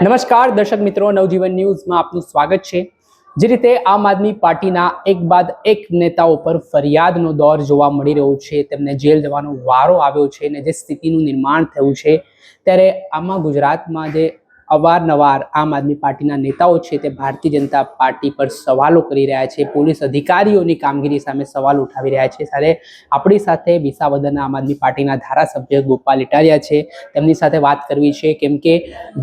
નમસ્કાર દર્શક મિત્રો, નવજીવન ન્યૂઝમાં આપનું સ્વાગત છે। જે રીતે આમ આદમી પાર્ટીના એક બાદ એક નેતાઓ પર ફરિયાદનો દોર જોવા મળી રહ્યો છે, તેમને જેલ જવાનો વારો આવ્યો છે અને જે સ્થિતિનું નિર્માણ થયું છે, ત્યારે આમાં ગુજરાતમાં જે અવારનવાર આમ આદમી પાર્ટીના નેતાઓ છે તે ભારતીય જનતા પાર્ટી પર સવાલો કરી રહ્યા છે, પોલીસ અધિકારીઓની કામગીરી સામે સવાલ ઉઠાવી રહ્યા છે। ત્યારે આપણી સાથે વિસાવદરના આમ આદમી પાર્ટીના ધારાસભ્ય ગોપાલ ઇટાલિયા છે, તેમની સાથે વાત કરવી છે, કેમ કે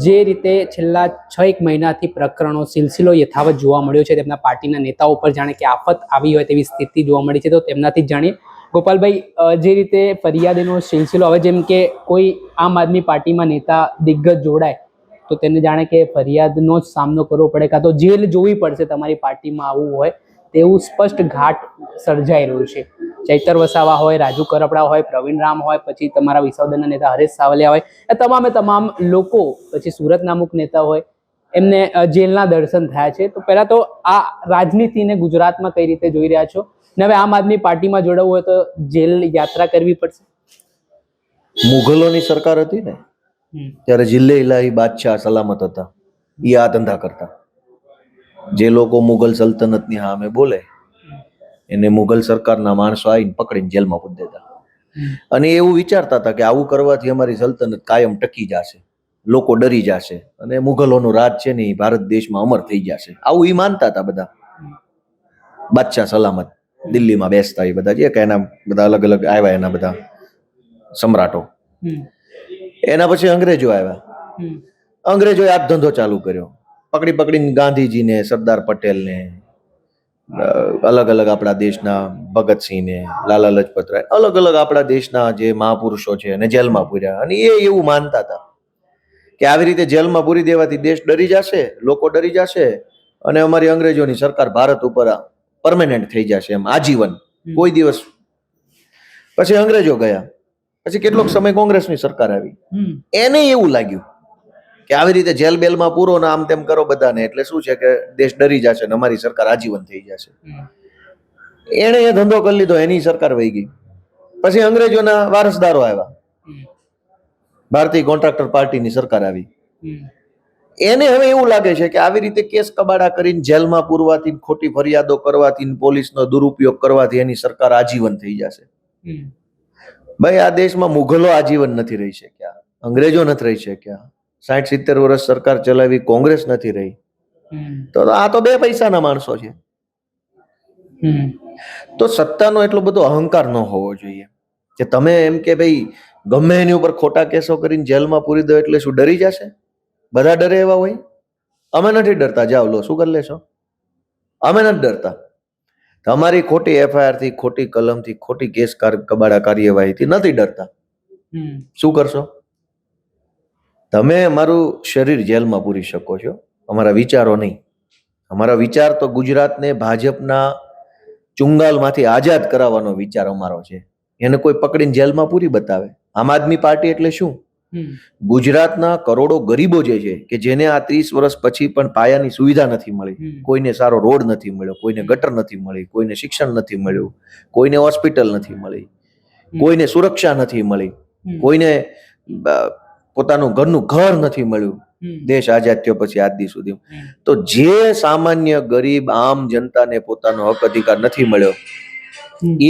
જે રીતે છેલ્લા 6 મહિનાથી પ્રકરણો સિલસિલો યથાવત જોવા મળ્યો છે, તેમના પાર્ટીના નેતાઓ પર જાણે કે આફત આવી હોય તેવી સ્થિતિ જોવા મળી છે। તો તેમનાથી જ જાણીએ, ગોપાલભાઈ, જે રીતે ફરિયાદીનો સિલસિલો હવે જેમ કે કોઈ આમ આદમી પાર્ટીમાં નેતા દિગ્ગજ જોડાય તો તેને જાણે કે ફરિયાદનો જ સામનો કરવો પડે, કાં તો જેલ જોવી પડશે તમારી પાર્ટીમાં આવવું હોય તેવું સ્પષ્ટ ઘાટ સર્જાઈ રહ્યું છે। ચૈતર વસાવા હોય, રાજુ કરપડા હોય, પ્રવીણ રામ હોય, પછી તમારા વિસાવદરના નેતા હરેશ સાવલિયા હોય, એ તમામ લોકો, પછી સુરતના અમુક નેતા હોય, એમને જેલના દર્શન થયા છે। તો પહેલા તો આ રાજનીતિને ગુજરાતમાં કઈ રીતે જોઈ રહ્યા છો, ને હવે આમ આદમી પાર્ટીમાં જોડાવવું હોય તો જેલ યાત્રા કરવી પડશે? મુઘલોની સરકાર હતી ને ત્યારે જિલ્લે ઇલાહી બાદશાહ સલામત હતા, એ આ ધંધા કરતા। જે લોકો મુઘલ સલ્તનતની સામે બોલે એને મુઘલ સરકારના માણસો આવીને પકડીને જેલમાં પૂરી દેતા, અને એવું વિચારતા હતા કે આવું કરવાથી અમારી સલ્તનત કાયમ ટકી જશે, લોકો ડરી જશે અને મુઘલોનું રાજ છે ને એ ભારત દેશમાં અમર થઈ જશે, આવું એ માનતા હતા બધા। બાદશાહ સલામત દિલ્હીમાં બેસતા એ બધા, જે કે એના બધા અલગ અલગ આવ્યા, એના બધા સમ્રાટો। એના પછી અંગ્રેજો આવ્યા, અંગ્રેજોએ આ ધંધો ચાલુ કર્યો, પકડીને ગાંધીજીને, સરદાર પટેલને, અલગ અલગ આપણા દેશના ભગતસિંહને, લાલા લજપત રાય, અલગ અલગ આપણા દેશના જે મહાપુરુષો છે એને જેલમાં પૂર્યા। અને એ એવું માનતા હતા કે આવી રીતે જેલમાં પૂરી દેવાથી દેશ ડરી જશે, લોકો ડરી જશે અને અમારી અંગ્રેજોની સરકાર ભારત ઉપર પરમેનન્ટ થઈ જશે, એમ આજીવન, કોઈ દિવસ। પછી અંગ્રેજો ગયા, પછી કેટલોક સમય કોંગ્રેસની સરકાર આવી, એને એવું લાગ્યું કે આવી રીતે જેલ બેલમાં પૂરો ને આમ તેમ કરો બધાને, એટલે શું છે કે દેશ ડરી જશે ને અમારી સરકાર આજીવન થઈ જશે। એને એ ધંધો કરી લીધો, એની સરકાર વહી ગઈ। પછી અંગ્રેજોના વારસદારો આવ્યા, ભારતીય કોન્ટ્રાક્ટર પાર્ટીની સરકાર આવી, એને હવે એવું લાગે છે કે આવી રીતે કેસ કબાડા કરીને જેલમાં પૂરવાથી, ખોટી ફરિયાદો કરવાથી, પોલીસનો દુરુપયોગ કરવાથી એની સરકાર આજીવન થઈ જશે। ભાઈ, આ દેશમાં મુઘલો આજીવન નથી રહી શક્યા, અંગ્રેજો નથી રહી શક્યા, 60-70 વર્ષ સરકાર ચલાવી કોંગ્રેસ નથી રહી, તો આ તો બે પૈસાના માણસો છે। તો સત્તાનો એટલો બધો અહંકાર ન હોવો જોઈએ કે તમે એમ કે ભાઈ ગમે એની ઉપર ખોટા કેસો કરીને જેલમાં પૂરી દો એટલે શું ડરી જશે? બધા ડરે એવા હોય? અમે નથી ડરતા, જાઓ લો, શું કરી લેશો? અમે નથી ડરતા। તમારી ખોટી એફઆઈઆર થી, ખોટી કલમથી, ખોટી કેસ કબાડા કાર્યવાહીથી નથી ડરતા। શું કરશો? તમે અમારું શરીર જેલમાં પૂરી શકો છો, અમારા વિચારો નહીં। અમારા વિચાર તો ગુજરાતને ભાજપના ચુંગાલમાંથી આઝાદ કરાવવાનો વિચાર અમારો છે। એને કોઈ પકડીને જેલમાં પૂરી બતાવે। આમ આદમી પાર્ટી એટલે શું? ગુજરાતના કરોડો ગરીબો જે છે કે જેને આ 30 વર્ષ પછી પણ પાયાની સુવિધા નથી મળી, કોઈને સારો રોડ નથી મળ્યો, કોઈને ગટર નથી મળી, કોઈને શિક્ષણ નથી મળ્યું, કોઈને હોસ્પિટલ નથી મળી, કોઈને સુરક્ષા નથી મળી, કોઈને પોતાનું ઘરનું ઘર નથી મળ્યું દેશ આઝાદ થયો પછી આજ દી સુધી। તો જે સામાન્ય ગરીબ આમ જનતાને પોતાનો હક અધિકાર નથી મળ્યો,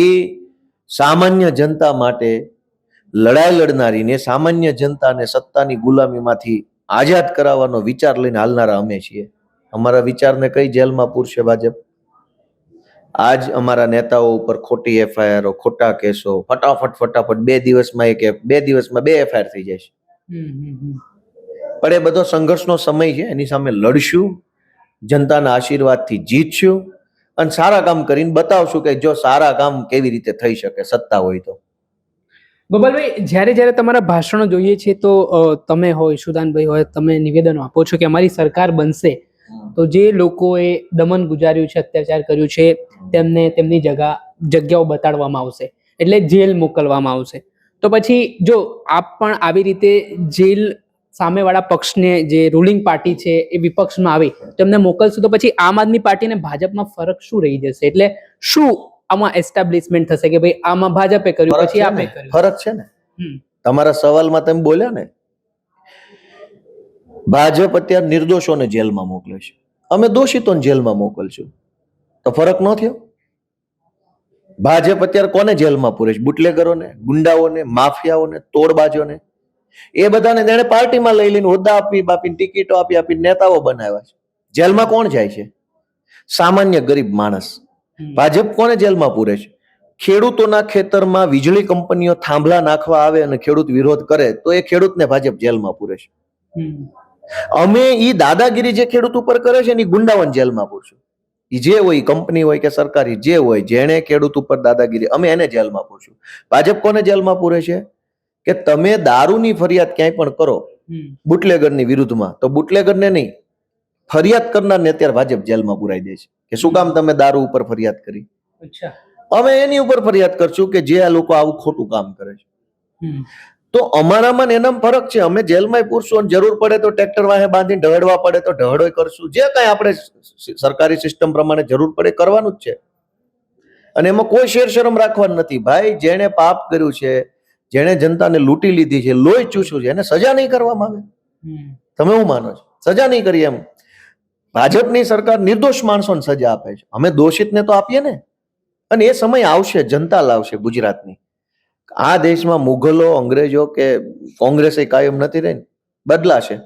એ સામાન્ય જનતા માટે લડાઈ લડનારીને, સામાન્ય જનતાને સત્તાની ગુલામીમાંથી આઝાદ કરાવવાનો વિચાર લઈને હાલનારા અમે છીએ। અમારા વિચારને કઈ જેલમાં પૂરશે ભાજપ? આજ અમારા નેતાઓ ઉપર ખોટી એફઆઈઆર, ખોટા કેસો, ફટાફટ 2 દિવસમાં 2 એફઆઈઆર થઈ જાય છે। પણ એ બધો સંઘર્ષનો સમય છે, એની સામે લડશું, જનતાના આશીર્વાદથી જીતશું અને સારા કામ કરીને બતાવશું કે જો સારા કામ કેવી રીતે થઈ શકે સત્તા હોય તો। ગોપાલભાઈ, જ્યારે તમારા ભાષણો જોઈએ છે તો તમે હોય, ઈશુદાનભાઈ હોય, તમે નિવેદનો આપો છો કે અમારી સરકાર બનશે તો જે લોકોએ દમન ગુજાર્યું છે, અત્યાચાર કર્યું છે, તેમને તેમની જગ્યાઓ બતાડવામાં આવશે, એટલે જેલ મોકલવામાં આવશે। તો પછી જો આપ પણ આવી રીતે જેલ સામેવાળા પક્ષને, જે રૂલિંગ પાર્ટી છે એ વિપક્ષમાં આવી તો એમને મોકલશું, તો પછી આમ આદમી પાર્ટી અને ભાજપમાં ફરક શું રહી જશે? એટલે શું આમાં એસ્ટાબ્લિશમેન્ટ થશે કે ભાઈ આમાં ભાજપે કર્યું પછી આપે કર્યું? ફરક છે ને, તમારા સવાલમાં તમે બોલ્યા ને, ભાજપ અત્યારે નિર્દોષોને જેલમાં મોકલે છે, અમે દોષિતોને જેલમાં મોકલશું, તો ફરક ન થયો? ભાજપ અત્યારે કોને જેલમાં પૂરે છે? બુટલેગરોને, ગુંડાઓને, માફિયાઓને, તોડબાજોને. એ બધાને તેણે પાર્ટીમાં લઈ લઈને હોદ્દા આપીને ટિકિટો આપીને નેતાઓ બનાવ્યા છે. જેલમાં કોણ જાય છે? સામાન્ય ગરીબ માણસ. ભાજપ કોને જેલમાં પૂરે છે? ખેડૂતોના ખેતરમાં વીજળી કંપનીઓ થાંભલા નાખવા આવે અને ખેડૂત વિરોધ કરે તો એ ખેડૂતને ભાજપ જેલમાં પૂરે છે. અમે ઈ દાદાગીરી જે ખેડૂત ઉપર કરે છે એની ગુંડાઓને જેલમાં પૂરશું. ઈ જે હોય, કંપની હોય કે સરકારી જે હોય, જેણે ખેડૂત ઉપર દાદાગીરી, અમે એને જેલમાં પૂરશું. ભાજપ કોને જેલમાં પૂરે છે? કે તમે દારૂની ફરિયાદ ક્યાંય પણ કરો બુટલેગરની વિરુદ્ધમાં, તો બુટલેગરને નહીં, ફરિયાદ કરનારને અત્યારે ભાજપ જેલમાં પુરાઈ દે છે કે શું કામ તમે દારૂ ઉપર ફરિયાદ કરી. અમે એની ઉપર ફરિયાદ કરશું કે જે આ લોકો આવું ખોટું કામ કરે છે. તો અમારામાં એનામાં ફરક છે. અમે જેલમાં પૂરશું અને જરૂર પડે તો ટ્રેક્ટર વાહે બાંધીને ઢહડવા પડે તો ઢહડો કરશું. જે કઈ આપણે સરકારી સિસ્ટમ પ્રમાણે જરૂર પડે કરવાનું જ છે. અને એમાં કોઈ શેર શરમ રાખવાનું નથી. ભાઈ, જેણે પાપ કર્યું છે, જેણે જનતાને લૂંટી લીધી છે, લોહી ચૂસ્યું છે, એને સજા નહીં કરવામાં આવે. તમે શું માનો છો? સજા નહીં કરી એમ? ભાજપની સરકાર નિર્દોષ માણસોને સજા આપે છે. અમે દોષિતને તો આપીએ ને. અને એ સમય આવશે, જનતા લાવશે ગુજરાતની. આ દેશમાં મુઘલો, અંગ્રેજો કે કોંગ્રેસ કાયમ નથી રહી, બદલાશે.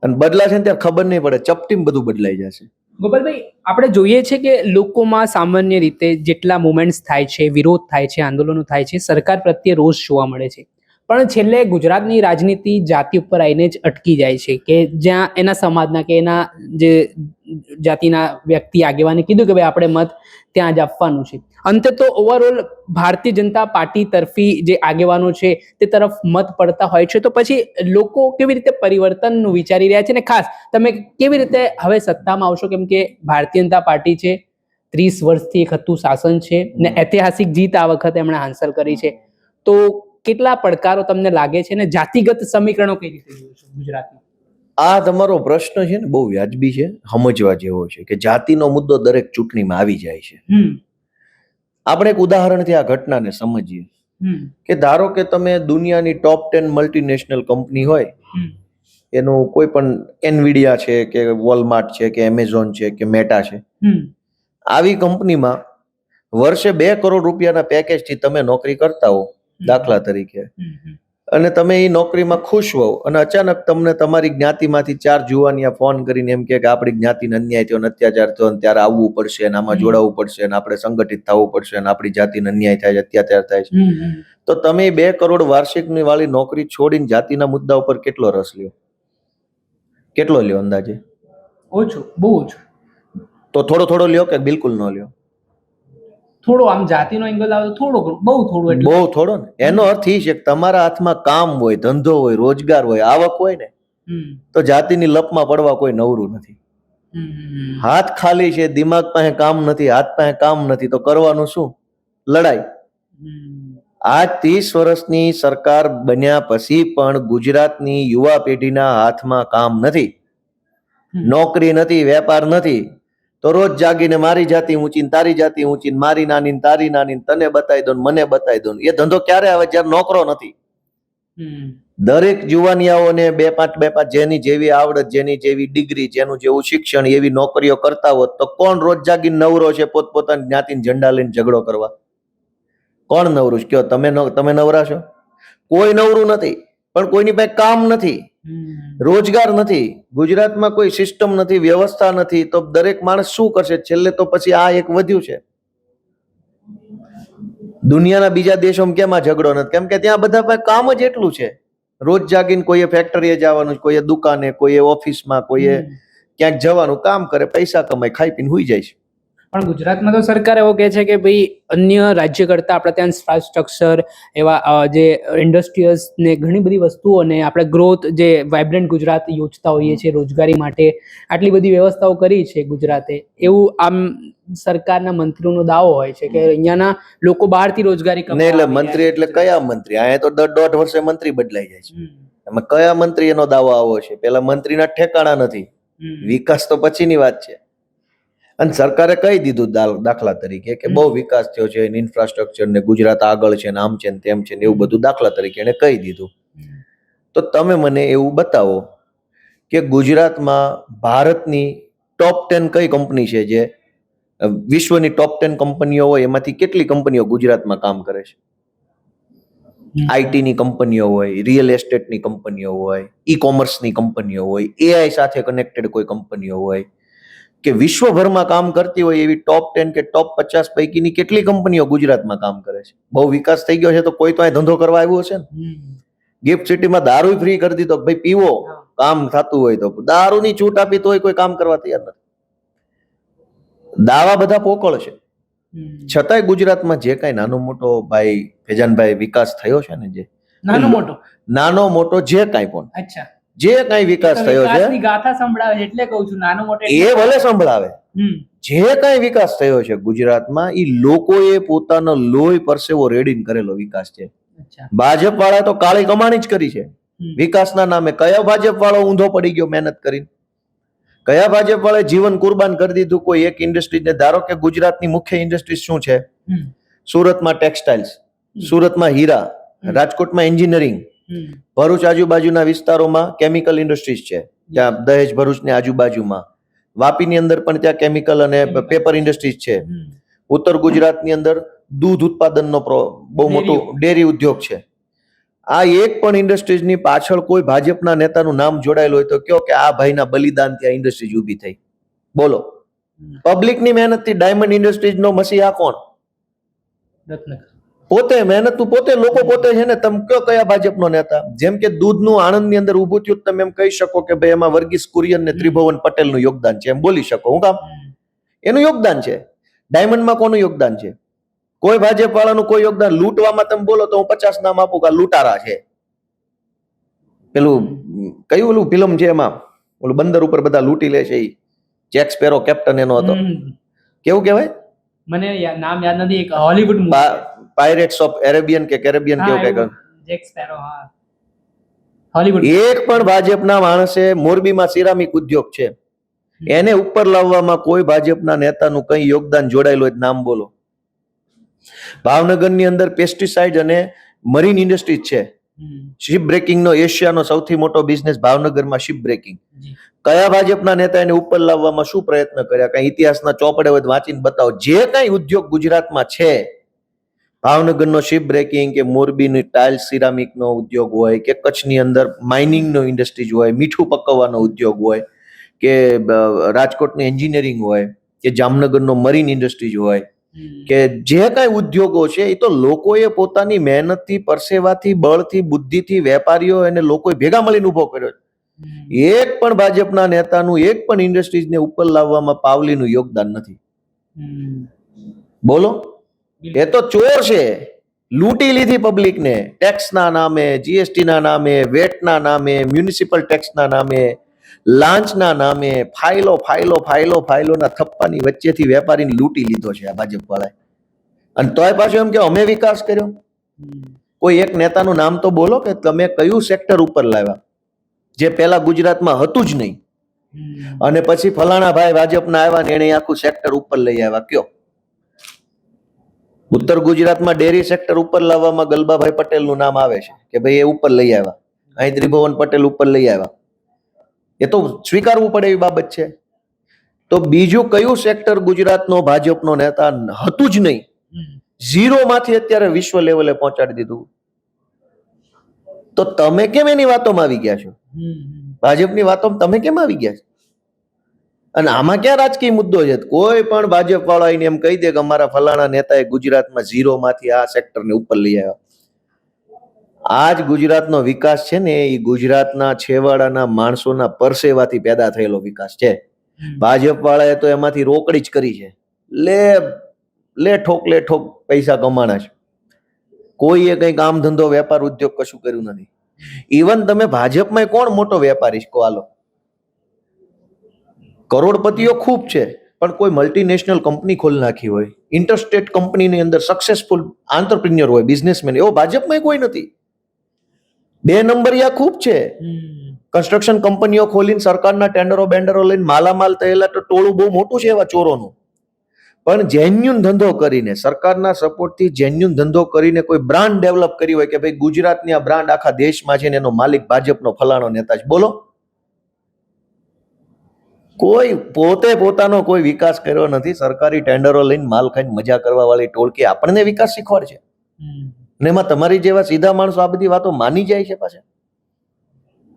અને બદલાશે ને ત્યારે ખબર નહીં પડે, ચપટીમાં બધું બદલાઈ જશે. ગોપાલભાઈ, આપણે જોઈએ છે કે લોકોમાં સામાન્ય રીતે જેટલા મુવમેન્ટ્સ થાય છે, વિરોધ થાય છે, આંદોલનો થાય છે, સરકાર પ્રત્યે રોષ જોવા મળે છે, પણ છેલ્લે ગુજરાતની રાજનીતિ જાતિ ઉપર આવીને જ અટકી જાય છે કે જ્યાં એના સમાજના કે એના જે જાતિના વ્યક્તિ આગેવાને કીધું કે ભાઈ આપણે મત ત્યાં જ આપવાનું છે. અંતે તો ઓવરઓલ ભારતીય જનતા પાર્ટી તરફી જે આગેવાનો છે તે તરફ મત પડતા હોય છે. તો પછી લોકો કેવી રીતે પરિવર્તનનું વિચારી રહ્યા છે, ને ખાસ તમે કેવી રીતે હવે સત્તામાં આવશો? કેમ કે ભારતીય જનતા પાર્ટી છે, 30 વર્ષથી એક હતું શાસન છે ને ઐતિહાસિક જીત આ વખતે એમણે હાંસલ કરી છે. તો કેટલા પડકારો તમને લાગે છે, ને જાતિગત સમીકરણો કઈ રીતે જોવો છો ગુજરાતમાં? આ તમારો પ્રશ્ન છે ને બહુ વ્યાજબી છે, સમજવા જેવો છે કે જાતિનો મુદ્દો દરેક ચૂંટણીમાં આવી જાય છે. આપણે એક ઉદાહરણથી આ ઘટનાને સમજીએ કે ધારો કે તમે દુનિયાની ટોપ 10 મલ્ટીનેશનલ કંપની હોય, એનું કોઈ પણ એનવીડિયા છે કે વોલમાર્ટ છે કે એમેઝોન છે કે મેટા છે, આવી કંપનીમાં વર્ષે 2 કરોડ રૂપિયાના પેકેજથી તમે નોકરી કરતા હો દાખલા તરીકે, અને તમે એ નોકરીમાં ખુશ હો, અને અચાનક તમને તમારી જ્ઞાતિમાંથી 4 જુવાનિયા ફોન કરીને એમ કે આપણી જ્ઞાતિને અન્યાય થયો, અત્યાચાર થયો, ત્યારે આવવું પડશે, અને આમાં જોડાવવું પડશે, અને આપણે સંગઠિત થવું પડશે, અને આપણી જાતિને અન્યાય થાય છે, અત્યાચાર થાય છે, તો તમે 2 કરોડ વાર્ષિકની વાળી નોકરી છોડીને જાતિના મુદ્દા ઉપર કેટલો રસ લ્યો? કેટલો લ્યો અંદાજે? ઓછો, બહુ ઓછો. તો થોડો થોડો લ્યો કે બિલકુલ ન લ્યો? થોડો, આમ જાતિનો એંગલ આવે તો થોડો, બહુ થોડો. એટલે બહુ થોડો ને. એનો અર્થ એ છે કે તમારા હાથમાં કામ હોય, ધંધો હોય, રોજગાર હોય, આવક હોય ને, તો જાતિની લપમાં પડવા કોઈ નવરું નથી. હાથ ખાલી છે, દિમાગ પાસે કામ નથી, હાથ પાસે કામ નથી, તો કરવાનું શું? લડાઈ. આ 30 વર્ષની સરકાર બન્યા પછી પણ ગુજરાતની યુવા પેઢીના હાથમાં કામ નથી, નોકરી નથી, વેપાર નથી, તો રોજ જાગીને મારી જાતિ ઊંચી, તારી જાતિ ઊંચી, મારી નાની, તારી નાની, તને બતાવી દો, મને બતાવી દો. એ ધંધો ક્યારે આવે? જ્યારે નોકરો નથી. દરેક જુવાનિયાઓને 2-5 જેની જેવી આવડત, જેની જેવી ડિગ્રી, જેનું જેવું શિક્ષણ, એવી નોકરીઓ કરતા હોત તો કોણ રોજ જાગીને નવરો છે પોતપોતાની જ્ઞાતિને ઝંડા લઈને ઝઘડો કરવા? કોણ નવરું છે? કયો તમે નવરા છો? કોઈ નવરું નથી. પણ કોઈની પાસે કામ નથી, રોજગાર નથી, ગુજરાતમાં કોઈ સિસ્ટમ નથી, વ્યવસ્થા નથી, તો દરેક માણસ શું કરશે? છેલ્લે તો પછી આ એક વધ્યું છે. દુનિયાના બીજા દેશોમાં કેમ આ ઝઘડો નથી? કેમ કે ત્યાં બધા પાસે કામ જ એટલું છે. રોજ જાગીને કોઈએ ફેક્ટરીએ જવાનું, કોઈએ દુકાને, કોઈએ ઓફિસમાં, કોઈએ ક્યાંક જવાનું, કામ કરે, પૈસા કમાય, ખાઈ પીને હુઈ જાય છે. પણ ગુજરાતમાં તો સરકાર એવો કહે છે કે ભાઈ અન્ય રાજ્ય કરતા આપણે ત્યાં ઇન્ફ્રાસ્ટ્રક્ચર, એવા જે ઇન્ડસ્ટ્રીઝ ને ઘણી બધી વસ્તુઓને આપણે ગ્રોથ, જે વાઇબ્રન્ટ ગુજરાત યોજતા હોઈએ છીએ રોજગારી માટે, આટલી બધી વ્યવસ્થાઓ કરી છે ગુજરાતે, એવું આમ સરકારના મંત્રીઓનો દાવો હોય છે કે અહીંયાના લોકો બહારથી રોજગારી કમાય. એટલે મંત્રી એટલે કયા મંત્રી? અહીંયા તો 1.5 વર્ષે મંત્રી બદલાઈ જાય છે. એમાં કયા મંત્રી એનો દાવો આવો છે? પેલા મંત્રીના ઠેકાણા નથી. વિકાસ તો પછીની વાત છે. અને સરકારે કહી દીધું દાખલા તરીકે કે બહુ વિકાસ થયો છે, ઇન્ફ્રાસ્ટ્રક્ચર ને ગુજરાત આગળ છે, ને આમ છે ને તેમ છે ને, એવું બધું દાખલા તરીકે એને કહી દીધું. તો તમે મને એવું બતાવો કે ગુજરાતમાં ભારતની ટોપ 10 કઈ કંપની છે, જે વિશ્વની ટોપ 10 કંપનીઓ હોય એમાંથી કેટલી કંપનીઓ ગુજરાતમાં કામ કરે છે? આઈટીની કંપનીઓ હોય, રિયલ એસ્ટેટની કંપનીઓ હોય, ઈ કોમર્સની કંપનીઓ હોય, એઆઈ સાથે કનેક્ટેડ કોઈ કંપનીઓ હોય, કે વિશ્વભરમાં કામ કરતી હોય એવી ટોપ 10 કે ટોપ 50 પૈકીની કેટલી કંપનીઓ ગુજરાતમાં કામ કરે છે? બહુ વિકાસ થઈ ગયો છે તો કોઈ તો અહીં ધંધો કરવા આવ્યો હશે ને. ગિફ્ટ સિટીમાં દારૂ ફ્રી કરી દીધો, ભાઈ પીવો, કામ થતું હોય તો. દારૂની છૂટ આપી તોય કોઈ કામ કરવા તૈયાર નથી. દાવા બધા પોકળ છે. છતાંય ગુજરાતમાં જે કાંઈ નાનો મોટો ભાઈ ફેજાનભાઈ વિકાસ થયો છે ને, જે નાનો મોટો જે કાંઈ પણ અચ્છા જે કાંઈ વિકાસ થયો છે, વિકાસની ગાથા સંભળાવે છે એટલે કહું છું નાનો મોટો એ ભલે સંભળાવે. જે કાંઈ વિકાસ થયો છે ગુજરાતમાં, એ લોકોએ પોતાનો લોહી પરસેવો રેડીને કરેલો વિકાસ છે. ભાજપ વાળા તો કાળી કમાણી જ કરી છે વિકાસના નામે. કયા ભાજપ વાળો ઊંધો પડી ગયો મહેનત કરીને? કયા ભાજપ વાળા જીવન કુરબાન કરી દીધું કોઈ એક ઇન્ડસ્ટ્રીને? ધારો કે ગુજરાતની મુખ્ય ઇન્ડસ્ટ્રી શું છે? સુરતમાં ટેક્સટાઇલ્સ, સુરતમાં હીરા, રાજકોટમાં એન્જિનિયરિંગ, ભરૂચ આજુબાજુના વિસ્તારોમાં કેમિકલ ઇન્ડસ્ટ્રીઝ છે, ત્યાં દહેજ ભરૂચની આજુબાજુમાં, વાપીની અંદર પણ ત્યાં કેમિકલ અને પેપર ઇન્ડસ્ટ્રીઝ છે. ઉત્તર ગુજરાતની અંદર દૂધ ઉત્પાદનનો બહુ મોટો ડેરી ઉદ્યોગ છે. આ એક પણ ઇન્ડસ્ટ્રીઝની પાછળ કોઈ ભાજપના નેતાનું નામ જોડાયેલું હોય તો કયો કે આ ભાઈના બલિદાનથી આ ઇન્ડસ્ટ્રીઝ ઊભી થઈ? બોલો. પબ્લિકની મહેનતથી ડાયમંડ ઇન્ડસ્ટ્રીઝનો મસીહા કોણ? પોતે મહેનત પોતે, લોકો પોતે છે ને. તમે કયો કયા ભાજપનો નેતા? જેમ કે દૂધનું આણંદની અંદર ઊભું થયું, તમે એમ કહી શકો કે ભાઈ એમાં વર્ગીસ કુરિયન ને ત્રિભુવન પટેલનું યોગદાન છે, એમ બોલી શકો. હું કામ? એનું યોગદાન છે. ડાયમંડમાં કોનું યોગદાન છે? કોઈ ભાજપ વાળાનું કોઈ યોગદાન? લૂંટવામાં તમે બોલો તો હું 50 નામ આપું કે લૂંટારા છે. પેલું કયું ઓલું ફિલ્મ છે એમાં ઓલું બંદર ઉપર બધા લૂંટી લે છે, એ જેક સ્પેરો કેપ્ટન એનો હતો. કેવું કહેવાય? મને નામ યાદ નથી. એક હોલીવુડ પાયરેટ્સ ઓફ એરેબિયન કે કેરેબિયન કેવું કઈક. જેક સ્પેરો, હા, હોલીવુડ. એક પણ ભાજપના માણસે, મોરબીમાં સિરામિક ઉદ્યોગ છે, એને ઉપર લાવવામાં કોઈ ભાજપના નેતાનું કઈ યોગદાન જોડાયેલું હોય નામ બોલો. ભાવનગરની અંદર પેસ્ટિસાઇડ અને મરીન ઇન્ડસ્ટ્રી છે. શિપ બ્રેકિંગ નો એશિયાનો સૌથી મોટો બિઝનેસ ભાવનગરમાં શિપ બ્રેકિંગ. કયા ભાજપના નેતા એને ઉપર લાવવામાં શું પ્રયત્ન કર્યા? કઈ ઇતિહાસના ચોપડે હોય વાંચીને બતાવો. જે કઈ ઉદ્યોગ ગુજરાતમાં છે, ભાવનગરનો શિપ બ્રેકિંગ કે મોરબીની ટાઇલ્સ સિરામિક નો ઉદ્યોગ હોય કે કચ્છની અંદર માઇનિંગ નો ઇન્ડસ્ટ્રીઝ હોય, મીઠું પકવવાનો ઉદ્યોગ હોય કે રાજકોટનું એન્જિનિયરિંગ હોય કે જામનગરનો મરીન ઇન્ડસ્ટ્રીઝ હોય કે જે કાંઈ ઉદ્યોગો છે, એ તો લોકોએ પોતાની મહેનતથી, પરસેવાથી, બળથી, બુદ્ધિથી, વેપારીઓ અને લોકોએ ભેગા મળીને ઉભો કર્યો. એક પણ ભાજપના નેતાનું એક પણ ઇન્ડસ્ટ્રીઝને ઉપર લાવવામાં પાવલીનું યોગદાન નથી. બોલો. એ તો ચોર છે. લૂંટી લીધી પબ્લિકને ટેક્સના નામે, જીએસટીના નામે, વેટના નામે, મ્યુનિસિપલ ટેક્સના નામે, લાંચના નામે, ફાઇલો ફાઇલો ફાઇલો ફાઇલોના થપ્પાની વચ્ચેથી વેપારીને લૂંટી લીધો છે આ ભાજપ વાળાએ. અને તોય પાછું એમ કે અમે વિકાસ કર્યો. કોઈ એક નેતાનું નામ તો બોલો કે તમે કયું સેક્ટર ઉપર લાવ્યા જે પેલા ગુજરાતમાં હતું જ નહીં, અને પછી ફલાણા ભાઈ ભાજપના આવ્યા ને એને આખું સેક્ટર ઉપર લઈ આવ્યા. કયો? ઉત્તર ગુજરાતમાં ડેરી સેક્ટર ઉપર લાવવામાં ગલબાભાઈ પટેલનું નામ આવે છે કે ભાઈ એ ઉપર લઈ આવ્યા, અહીં ત્રિભુવન પટેલ ઉપર લઈ આવ્યા. એ તો સ્વીકારવું પડે એવી બાબત છે. તો બીજું કયું સેક્ટર ગુજરાતનો ભાજપનો નેતા હતું જ નહીં, ઝીરો માંથી અત્યારે વિશ્વ લેવલે પહોંચાડી દીધું? તો તમે કેમ એની વાતોમાં આવી ગયા છો? ભાજપની વાતોમાં તમે કેમ આવી ગયા છો? અને આમાં ક્યાં રાજકીય મુદ્દો છે? કોઈ પણ ભાજપ વાળા એને એમ કહી દે કે અમારા ફલાણા નેતાએ ગુજરાતમાં ઝીરો માંથી આ સેક્ટરને ઉપર લઈ આવ્યા. આજ ગુજરાતનો વિકાસ છે ને, એ ગુજરાતના છેવાડાના માણસોના પરસેવાથી પેદા થયેલો વિકાસ છે. ભાજપ વાળાએ તો એમાંથી રોકડી જ કરી છે. લે ઠોક પૈસા કમાણા છે. કોઈએ કઈ કામ ધંધો વેપાર ઉદ્યોગ કશું કર્યું નથી. ઇવન તમે ભાજપમાં કોણ મોટો વેપારી કહો? હાલો, કરોડપતિઓ ખૂબ છે, પણ કોઈ મલ્ટીનેશનલ કંપની ખોલી નાખી હોય, ઇન્ટરસ્ટેટ કંપનીની અંદર સક્સેસફુલ આંતરપ્રિન્યોર હોય, બિઝનેસમેન, એવો ભાજપમાં કોઈ નથી. 2 નંબરિયા ખૂબ છે. કન્સ્ટ્રક્શન કંપનીઓ ખોલીને સરકારના ટેન્ડરો બેન્ડરો લઈને માલામાલ થયેલા તો ટોળું બહુ મોટું છે એવા ચોરોનું. પણ જેન્યુન ધંધો કરીને, સરકારના સપોર્ટથી જેન્યુન ધંધો કરીને કોઈ બ્રાન્ડ ડેવલપ કરી હોય કે ભાઈ ગુજરાતની આ બ્રાન્ડ આખા દેશમાં છે ને એનો માલિક ભાજપનો ફલાણો નેતા છે, બોલો. કોઈ પોતે પોતાનો કોઈ વિકાસ કર્યો નથી. સરકારી ટેન્ડરો લઈને માલ ખાઈને મજા કરવા વાળી ટોળકી આપણને વિકાસ શીખવાડે છે. ને એમાં તમારી જેવા સીધા માણસો આ બધી વાતો માની જાય છે પાછા.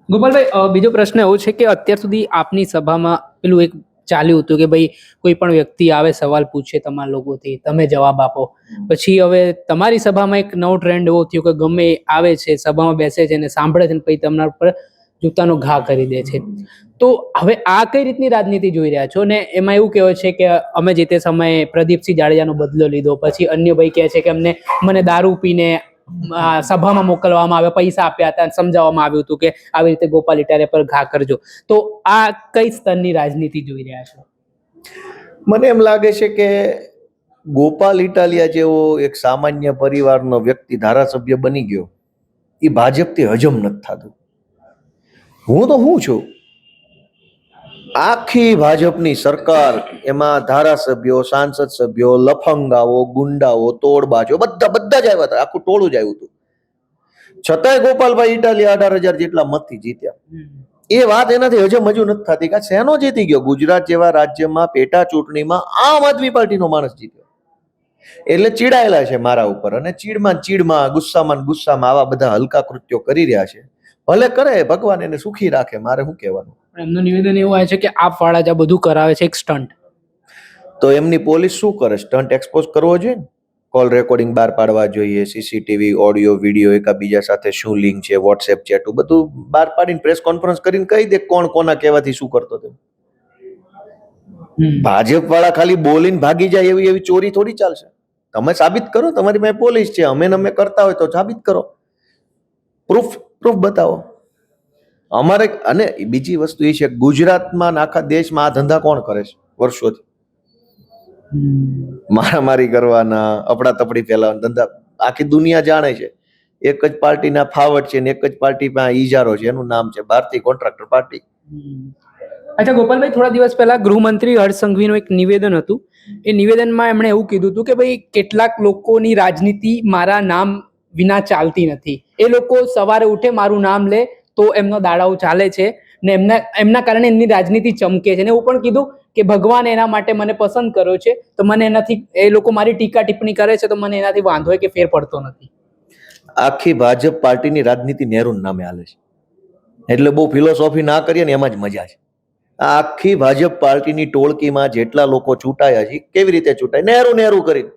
ગોપાલભાઈ, બીજો પ્રશ્ન એવો છે કે અત્યાર સુધી આપની સભામાં પેલું એક ચાલ્યું હતું કે ભાઈ કોઈ પણ વ્યક્તિ આવે સવાલ પૂછે તમારા લોકોથી, તમે જવાબ આપો. પછી હવે તમારી સભામાં એક નવો ટ્રેન્ડ એવો થયો કે ગમે એ આવે છે, સભામાં બેસે છે અને સાંભળે છે ને પછી તમારા ઉપર જૂતાનો ઘા કરી દે છે. તો હવે આ કઈ રીતની રાજનીતિ જોઈ રહ્યા છો? ને એમાં એવું કહેવાય છે કે અમે જે તે સમયે પ્રદીપસિંહ જાડેજાનો બદલો લીધો, પછી અન્ય ભાઈ કહે છે કે મને દારૂ પીને સભામાં મોકલવામાં આવ્યા, પૈસા આપ્યા હતા, સમજાવવામાં આવ્યું હતું કે આવી રીતે ગોપાલ ઇટાલિયા પર ઘા કરજો. તો આ કઈ સ્તરની રાજનીતિ જોઈ રહ્યા છો? મને એમ લાગે છે કે ગોપાલ ઇટાલિયા જેવો એક સામાન્ય પરિવારનો વ્યક્તિ ધારાસભ્ય બની ગયો, એ ભાજપથી હજમ નથી થતું. હું છું આખી ભાજપની સરકાર, એમાં ધારાસભ્યો, સાંસદ સભ્યો, લફંગાઓ, ગુંડાઓ, તોડબાજો બધા જ આવ્યા હતા, આખું ટોળું જ આવ્યું હતું. છતાંય ગોપાલભાઈ ઇટાલિયા 18,000 જેટલા મતથી જીત્યા. એ વાત એનાથી હજમ હજુ નથી થતી કે શેનો જીતી ગયો. ગુજરાત જેવા રાજ્યમાં પેટા ચૂંટણીમાં આમ આદમી પાર્ટીનો માણસ જીત્યો, એટલે ચીડાયેલા છે મારા ઉપર. અને ચીડમાં ગુસ્સામાં આવા બધા હલકા કૃત્યો કરી રહ્યા છે. ભલે કરે, ભગવાન એને સુખી રાખે, મારે શું કહેવાનું. એમનું નિવેદન એવું આવે છે કે આપ વાળા જ આ બધું કરાવે છે, એક સ્ટન્ટ. તો એમની પોલીસ શું કરે? સ્ટન્ટ એક્સપોઝ કરવો જોઈએ ને, કોલ રેકોર્ડિંગ બહાર પાડવા જોઈએ, સીસીટીવી, ઓડિયો, વિડીયો, એકાબીજા સાથે શું લિંક છે, વોટ્સએપ ચેટ, બધું બહાર પાડીને પ્રેસ કોન્ફરન્સ કરીને કહી દે કોણ કોના કહેવાથી શું કરતો હતો. ભાજપ વાળા ખાલી બોલીને ભાગી જાય એવી ચોરી થોડી ચાલશે. તમે સાબિત કરો, તમારી પાસે પોલીસ છે, અમે કરતા હોય તો સાબિત કરો, પ્રૂફ બતાવો અમારે. અને બીજી વસ્તુ એ છે, ગુજરાતમાં આખા દેશમાં આ ધંધા કોણ કરે છે વર્ષોથી? મારામારી કરવાના, અફડાતફડી ફેલાવાના ધંધા આખી દુનિયા જાણે છે. એક જ પાર્ટીના ફાવટ છે ને એક જ પાર્ટી પાસે ઈજારો છે, એનું નામ છે ભારતીય કોન્ટ્રાક્ટર પાર્ટી. અચ્છા ગોપાલભાઈ, થોડા દિવસ પહેલા ગૃહમંત્રી હર્ષ સંઘવીનું એક નિવેદન હતું. એ નિવેદનમાં એમણે એવું કીધું હતું કે ભાઈ કેટલાક લોકોની રાજનીતિ મારા નામ વિના ચાલતી નથી. એ લોકો સવારે ઉઠે, મારું નામ લે તો એમનો દાડાઓ ચાલે છે ને એમના કારણે એમની રાજનીતિ ચમકે છે. ને એવું પણ કીધું કે ભગવાન એના માટે મને પસંદ કર્યો છે, તો મને એનાથી, એ લોકો મારી ટીકા ટિપ્પણી કરે છે તો મને એનાથી વાંધો હોય કે ફેર પડતો નથી. આખી ભાજપ પાર્ટીની રાજનીતિ નહેરુના નામે હાલે છે, એટલે બહુ ફિલોસોફી ના કરીએ ને એમાં જ મજા છે. આ આખી ભાજપ પાર્ટીની ટોળકીમાં જેટલા લોકો ચૂંટાયા છે, કેવી રીતે ચૂંટાય? નેહરુ કરીને.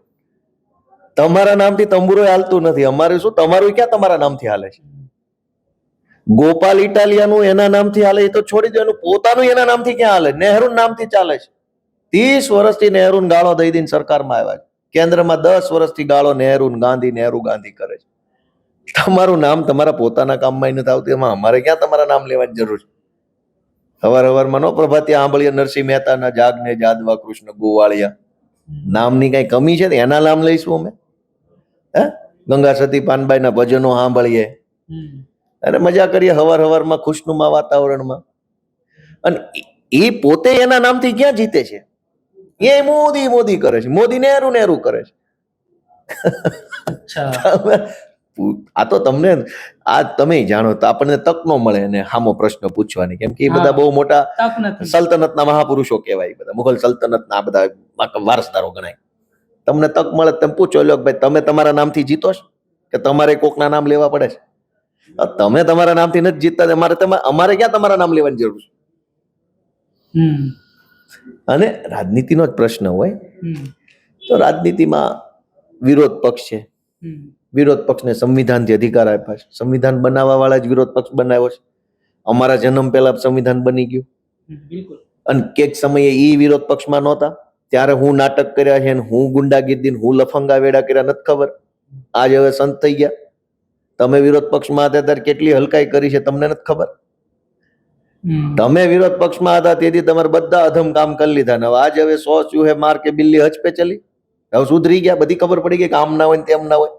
તમારા નામથી તંબુરો હાલતું નથી. અમારું શું? તમારું ક્યાં તમારા નામથી હાલે છે? ગોપાલ ઇટાલિયાનું એના નામથી હાલે એ તો છોડી દો, એનું પોતાનું એના નામથી ક્યાં હાલે? નહેરુ નામથી ચાલે છે. 30 વર્ષથી નહેરુને ગાળો દઈ દઈને સરકારમાં આવ્યા છે. કેન્દ્રમાં 10 વર્ષથી ગાળો નહેરુ ગાંધી કરે છે. તમારું નામ તમારા પોતાના કામમાં નથી આવતું, એમાં અમારે ક્યાં તમારા નામ લેવાની જરૂર છે? હવારમાં નો પ્રભાતિયા આંબળીયા, નરસિંહ મહેતાના જાગને જાદવા, કૃષ્ણ ગોવાળિયા, નામની કઈ કમી છે? એના નામ લઈશું અમે? ગંગા સતી પાનબાઈના ભજનો સાંભળીએ અને મજા કરીએ હવારમાં ખુશનુમા વાતાવરણમાં. અને એ પોતે એના નામથી ક્યાં જીતે છે? એ મોદી કરે છે, મોદી નહેરુ કરે છે. આ તો તમને, આ તમે જાણો તો આપણને તક ન મળે અને સામો પ્રશ્ન પૂછવાની, કેમ કે એ બધા બહુ મોટા સલ્તનતના મહાપુરુષો કહેવાય, બધા મુઘલ સલ્તનતના બધા વારસદારો ગણાય. તમને તક મળે તમે પૂછો, લો ભાઈ તમે તમારા નામથી જીતો છો કે તમારે કોકના નામ લેવા પડે છે? તમે તમારા નામથી નથી જીતતા, અમારે ક્યાં તમારા નામ લેવાની જરૂર છે? અને રાજનીતિનો જ પ્રશ્ન હોય તો રાજનીતિમાં વિરોધ પક્ષ છે, વિરોધ પક્ષને સંવિધાનથી અધિકાર આપ્યા છે. સંવિધાન બનાવવા વાળા જ વિરોધ પક્ષ બનાવ્યો છે. અમારા જન્મ પહેલા સંવિધાન બની ગયું. અને કેક સમયે ઈ વિરોધ પક્ષમાં નહોતા ત્યારે હું નાટક કર્યા છે, હું ગુંડાગીર્દી, હું લફંગા વેડા કર્યા નથી ખબર? આજ હવે સંત થઈ ગયા. તમે વિરોધ પક્ષમાં હતા ત્યારે કેટલી હલકાઈ કરી છે તમને નથી ખબર? તમે વિરોધ પક્ષમાં હતા તેથી તમારે બધા અધમ કામ કરી લીધા ને આજ હવે 100 ચૂહે માર કે બિલ્લી હજ પે ચલી. હવે સુધરી ગયા, બધી ખબર પડી ગઈ કે આમ ના હોય ને તેમ ના હોય.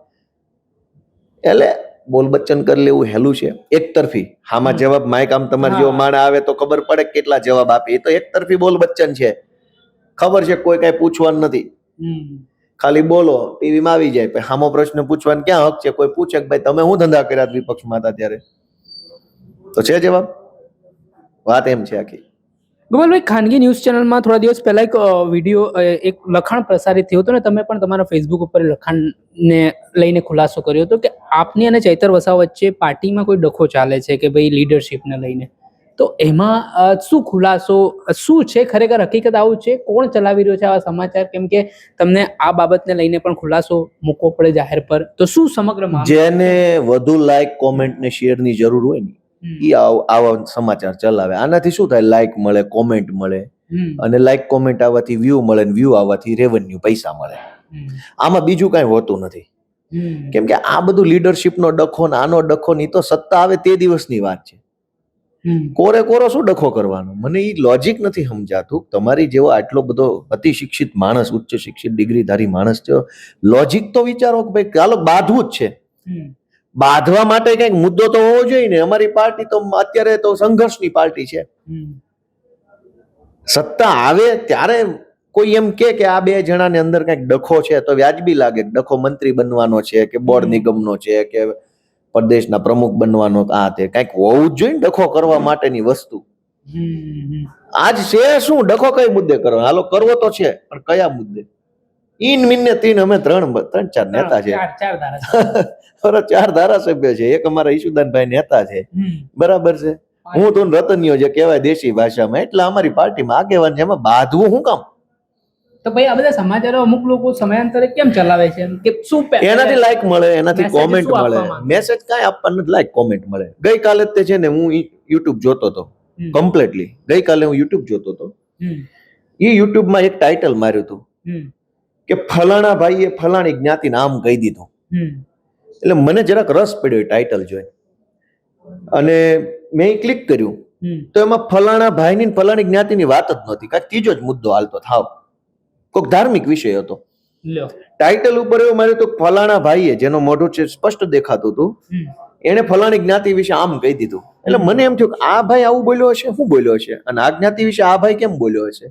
એટલે બોલ બચ્ચન કરી લેવું હેલું છે, એક તરફી. આમાં જવાબ માઇક આમ તમારે જેવો માણસ આવે તો ખબર પડે કેટલા જવાબ આપે. એ તો એક તરફી બોલ બચ્ચન છે, ખબર છે કોઈ કઈ પૂછવાનું નથી, ખાલી બોલો, ટીવીમાં આવી જાય. પછી સામો પ્રશ્ન પૂછવાનો ક્યાં હક છે? કોઈ પૂછે કે ભાઈ તમે શું ધંધા કર્યા વિપક્ષમાં હતા ત્યારે? તો છે જવાબ? વાત એમ છે આખી. ગોપાલભાઈ, ખાનગી ન્યૂઝ ચેનલમાં થોડા દિવસ પહેલા એક વિડીયો એક લખાણ પ્રસારિત થયો હતો ને તમે પણ તમારા ફેસબુક ઉપર લખાણને લઈને ખુલાસો કર્યો હતો કે આપની અને ચૈતર વસાવા વચ્ચે પાર્ટીમાં કોઈ ડખો ચાલે છે કે ભાઈ લીડરશિપને લઈને. તો એમાં શું ખુલાસો શું છે, ખરેખર હકીકત આવું છે, કોણ ચલાવી રહ્યો છે આવા સમાચાર? કેમ કે તમને આ બાબતને લઈને પણ ખુલાસો મૂકવો પડે જાહેર પર, તો શું સમગ્ર મામલો? જેને વધુ લાઈક કોમેન્ટ ને શેર ની જરૂર હોય ને એ આવા સમાચાર ચલાવે. આનાથી શું થાય? લાઈક મળે, કોમેન્ટ મળે, અને લાઈક કોમેન્ટ આવવાથી વ્યૂ મળે, ને વ્યૂ આવવાથી રેવન્યુ, પૈસા મળે. આમાં બીજું કઈ હોતું નથી. કેમ કે આ બધું લીડરશિપ નો ડખો ને આનો ડખો ની તો સત્તા આવે તે દિવસની વાત છે. કોરે કોરો શું ડખો કરવાનો? મને એ લોજિક નથી સમજાતું. તમારી જેવો આટલો બધો અતિ શિક્ષિત માણસ, ઉચ્ચ શિક્ષિત ડિગ્રીધારી માણસ છે, લોજિક તો વિચારો કે ભાઈ ચાલો બાંધવું જ છે. બાંધવા માટે કઈક મુદ્દો તો હોવો જોઈએ ને. અમારી પાર્ટી તો અત્યારે તો સંઘર્ષની પાર્ટી છે. સત્તા આવે ત્યારે કોઈ એમ કે આ બે જણાની અંદર કઈક ડખો છે તો વ્યાજબી લાગે. ડખો મંત્રી બનવાનો છે કે બોર્ડ નિગમનો છે કે પ્રદેશના પ્રમુખ બનવાનો, આ તે કઈક હોવું જ જોઈએ ને ડખો કરવા માટેની વસ્તુ. આજ છે શું ડખો? કઈ મુદ્દે કરવાનો? હાલો કરવો તો છે, પણ કયા મુદ્દે? ઈન મિન્ને તીન અમે ત્રણ ચાર નેતા છે. 4 ધારાસભ્ય છે. એક અમારા ઈશુદાનભાઈ નેતા છે, બરાબર છે. હું તો રતનિયો જે કહેવાય દેશી ભાષામાં. એટલે અમારી પાર્ટીમાં આગેવાન છે. એમાં બાંધવું શું કામ? તો ભાઈ આ બધા સમાચારો અમુક લોકો સમયાંતરે કેમ ચલાવે છે કે શું એનાથી લાઈક મળે, એનાથી કોમેન્ટ મળે. મેસેજ કાંઈ આપવાનું નથી, લાઈક કોમેન્ટ મળે. ગઈકાલે જ તે છે ને હું યુટ્યુબ જોતો હતો કમ્પ્લીટલી. ગઈકાલે હું યુટ્યુબ જોતો હતો. એ યુટ્યુબમાં એક ટાઇટલ માર્યું હતું કે ફલાણા ભાઈએ ફલાણી જ્ઞાતિ નામ કહી દીધું. એટલે મને જરાક રસ પડ્યો એ ટાઇટલ જોઈ, અને મેં ક્લિક કર્યું તો એમાં ફલાણા ભાઈની ફલાણી જ્ઞાતિની વાત જ નહોતી. કાંઈક ત્રીજો જ મુદ્દો હાલતો થાવ. કોઈક ધાર્મિક વિષય હતો. ટાઇટલ ઉપર એવું માર્યું તો ફલાણા ભાઈએ, જેનો મોઢું છે સ્પષ્ટ દેખાતું હતું, એને ફલાણી જ્ઞાતિ વિશે આમ કહી દીધું. એટલે મને એમ થયું કે આ ભાઈ આવું બોલ્યો હશે, શું બોલ્યો હશે, અને આ જ્ઞાતિ વિશે આ ભાઈ કેમ બોલ્યો હશે.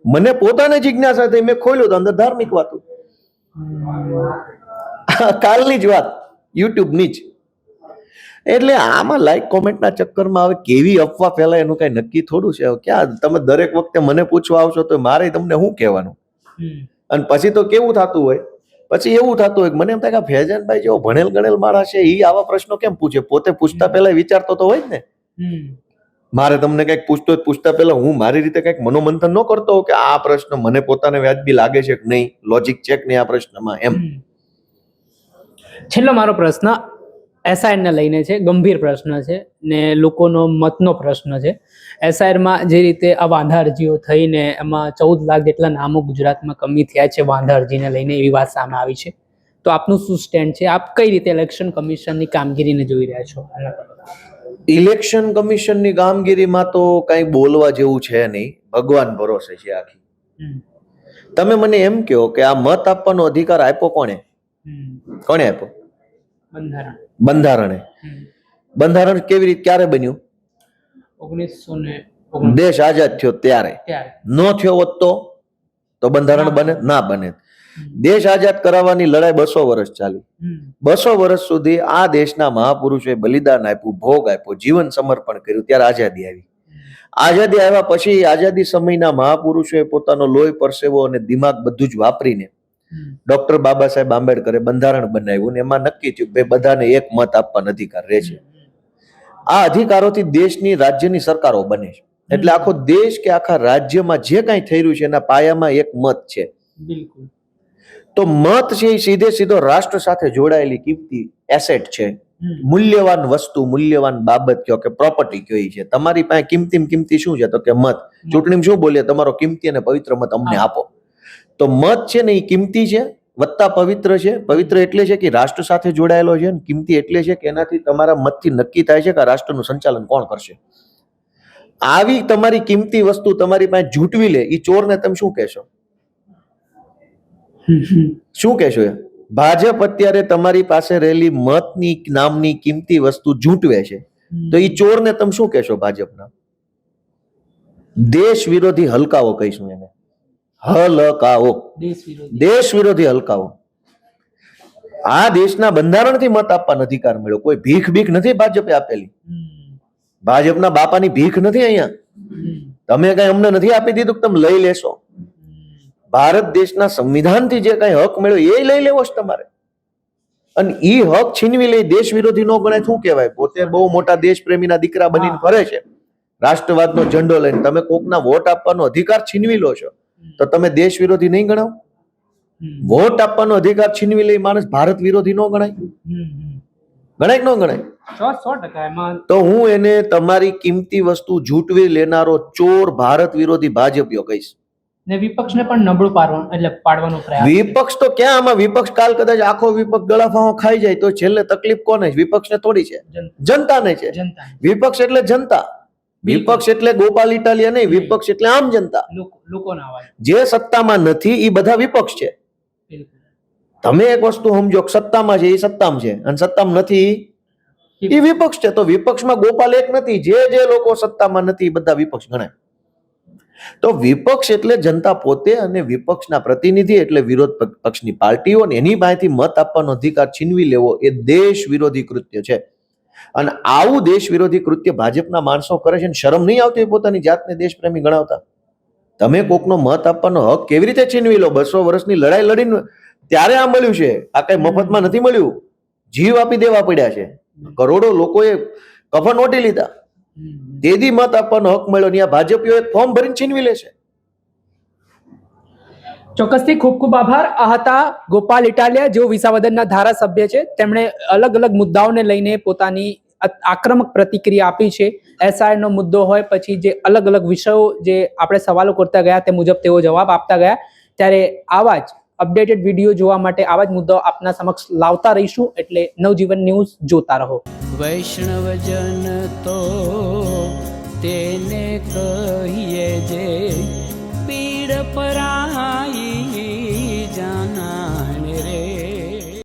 મને પોતાને જિજ્ઞાસા થઈ. મેં ખોલ્યું તો અંદર ધાર્મિક વાતો. કાલની જ વાત, યુટ્યુબની જ. એટલે આમાં લાઈક કોમેન્ટના ચક્કરમાં હવે કેવી અફવા ફેલાય એનું કઈ નક્કી થોડું છે. ક્યાં તમે દરેક વખતે મને પૂછવા આવશો તો મારે તમને શું કહેવાનું? અને પછી તો કેવું થતું હોય, પછી એવું થતું હોય મને એમ થાય કે ફૈઝાનભાઈ જેવો ભણેલ ગણેલ માણસ છે, એ આવા પ્રશ્નો કેમ પૂછે? પોતે પૂછતા પહેલા વિચારતો તો હોય જ ને. મારે તમને કઈક પૂછતા પહેલા હું મારી રીતે કઈક મનોમંથન ન કરતો હોઉં કે આ પ્રશ્ન મને પોતાને વ્યાજબી લાગે છે કે નહીં, લોજિક છે કે નહીં આ પ્રશ્નમાં, એમ. છેલ્લો મારો પ્રશ્ન એસઆઈઆર ને લઈને છે. ગંભીર પ્રશ્ન છે ને લોકોનો મતનો પ્રશ્ન છે. એસઆઈઆરમાં જે રીતે આ વાંધા અરજીઓ થઈને એમાં 14 લાખ જેટલા નામો ગુજરાતમાં કમી થયા છે વાંધા અરજીને લઈને, એવી વાત સામે આવી છે. તો આપનું શું સ્ટેન્ડ છે? આપ કઈ રીતે ઇલેક્શન કમિશનની કામગીરીને જોઈ રહ્યા છો? ઇલેક્શન કમિશનની કામગીરીમાં તો કઈ બોલવા જેવું છે નહીં. ભગવાન ભરોસે છે આખી. તમે મને એમ કહો કે આ મત આપવાનો અધિકાર આપ્યો કોણે? કોણે આપ્યો? બંધારણે. બંધારણ કેવી રીતે, ક્યારે બન્યું? 1919. દેશ આઝાદ થયો ત્યારે. ન થયો હોત તો બંધારણ બને? ના બને. દેશ આઝાદ કરાવવાની લડાઈ 200 વર્ષ ચાલી. 200 વર્ષ સુધી આ દેશના મહાપુરુષોએ બલિદાન આપ્યું, ભોગ આપ્યો, જીવન સમર્પણ કર્યું, ત્યારે આઝાદી આવી. આઝાદી આવ્યા પછી આઝાદી સમયના મહાપુરુષોએ પોતાનો લોહી, પરસેવો અને દિમાગ બધું જ વાપરીને ડોક્ટર બાબા સાહેબ આંબેડકરે બંધારણ બનાવ્યું, ને એમાં નક્કી થયું કે બધાને એક મત આપવાનો અધિકાર રહે છે. આ અધિકારોથી દેશની, રાજ્યની સરકારો બને છે. એટલે આખો દેશ કે આખા રાજ્યમાં જે કાંઈ થઈ રહ્યું છે એના પાયામાં એક મત છે. બિલકુલ. તો મત છે એ સીધે સીધો રાષ્ટ્ર સાથે જોડાયેલી કિંમતી એસેટ છે. મૂલ્યવાન વસ્તુ, મૂલ્યવાન બાબત કયો કે પ્રોપર્ટી કયો છે. તમારી પાસે કિંમતી શું છે? તો કે મત. ચૂંટણીમાં શું બોલીએ? તમારો કિંમતી અને પવિત્ર મત અમને આપો. તો મત છે ને એ કિંમતી છે, વત્તા પવિત્ર છે. પવિત્ર એટલે છે કે રાષ્ટ્ર સાથે જોડાયેલો છે, કિંમતી એટલે છે કે એનાથી તમારા મતથી નક્કી થાય છે કે રાષ્ટ્રનું સંચાલન કોણ કરશે. આવી તમારી કિંમતી વસ્તુ તમારી પાસે ઝૂંટવી લે એ ચોરને તમે શું કહેશો? શું કહેશો? ભાજપ અત્યારે તમારી પાસે રહેલી મતની નામની કિંમતી વસ્તુ ઝૂંટવે છે, તો એ ચોરને તમે શું કહેશો? ભાજપના દેશ વિરોધી હલકાઓ કહીશું એને. હલકાઓ, દેશ વિરોધી હલકાઓ. આ દેશના બંધારણથી મત આપવાનો અધિકાર મળ્યો. કોઈ ભીખ નથી ભાજપે આપેલી. ભાજપના બાપાની ભીખ નથી અહીંયા. તમે કઈ અમને નથી આપી દીધું કે તમે લઈ લેશો. ભારત દેશના સંવિધાનથી જે કઈ હક મળ્યો એ લઈ લેવો છે તમારે, અને ઈ હક છીનવી લઈ દેશ વિરોધી નો ગણાય. શું કહેવાય? પોતે બહુ મોટા દેશ પ્રેમીના દીકરા બનીને ફરે છે, રાષ્ટ્રવાદનો ઝંડો લઈને. તમે કોકના વોટ આપવાનો અધિકાર છીનવી લો છો તો તમે દેશ વિરોધી નહીં ગણાવ? વોટ આપવાનો અધિકાર છીનવી લઈ માણસ ભારત વિરોધી નો ગણાય? ગણાય કે ન ગણાય? 100% એમાં તો હું એને તમારી કિંમતી વસ્તુ ઝૂંટવી લેનારો ચોર ભારત વિરોધી ભાજપીઓ કહીશ. ને વિપક્ષને પણ નબળું પાડવાનો પ્રયાસ. વિપક્ષ તો ક્યાં, આમાં વિપક્ષ કાલ કદાચ આખો વિપક્ષ ગળાફાંઓ ખાઈ જાય તો છેલ્લે તકલીફ કોને? વિપક્ષને થોડી છે, જનતાને છે. વિપક્ષ એટલે જનતા, વિપક્ષ એટલે ગોપાલ ઇટાલિયા નહીં, વિપક્ષ એટલે આમ જનતા. લોકોના અવાજ. જે સત્તામાં નથી એ બધા વિપક્ષ છે. તમે એક વસ્તુ સમજો, સત્તામાં છે એ સત્તામાં છે, અને સત્તામાં નથી એ વિપક્ષ છે. તો વિપક્ષમાં ગોપાલ એક નથી, જે લોકો સત્તામાં નથી એ બધા વિપક્ષ ગણાય. તો વિપક્ષ એટલે જનતા પોતે, અને વિપક્ષના પ્રતિનિધિ એટલે વિરોધ પક્ષની પાર્ટીઓ, અને એની પાસેથી મત આપવાનો અધિકાર છીનવી લેવો એ દેશ વિરોધી કૃત્ય છે. અને આવું દેશ વિરોધી કૃત્ય ભાજપના માણસો કરે છે, શરમ નહીં આવતી પોતાની જાતને દેશપ્રેમી ગણાવતા? તમે કોકનો મત આપવાનો હક કેવી રીતે છીનવી લો? 200 વર્ષની લડાઈ લડીને ત્યારે આ મળ્યું છે. આ કઈ મફતમાં નથી મળ્યું, જીવ આપી દેવા પડ્યા છે. કરોડો લોકોએ કફન ઓટી લીધા, તેથી મત આપવાનો હક મળ્યો. ને આ ભાજપીઓ એક ફોર્મ ભરીને છીનવી લે છે. ચોક્કસથી ખૂબ ખૂબ આભાર. આ હતા ગોપાલ ઇટાલિયા, જેઓ વિસાવદરના ધારાસભ્ય છે. તેમણે અલગ અલગ મુદ્દાઓને લઈને પોતાની આક્રમક પ્રતિક્રિયા આપી છે. SIR નો મુદ્દો હોય, પછી જે અલગ અલગ વિષયો જે આપણે સવાલો કરતા ગયા તે મુજબ તેઓ જવાબ આપતા ગયા. ત્યારે આવા જ અપડેટેડ વિડીયો જોવા માટે આવા જ મુદ્દાઓ આપના સમક્ષ લાવતા રહીશું. એટલે નવજીવન ન્યૂઝ જોતા રહો. વૈષ્ણવજન તો તેને કહીએ જે પીડ પરા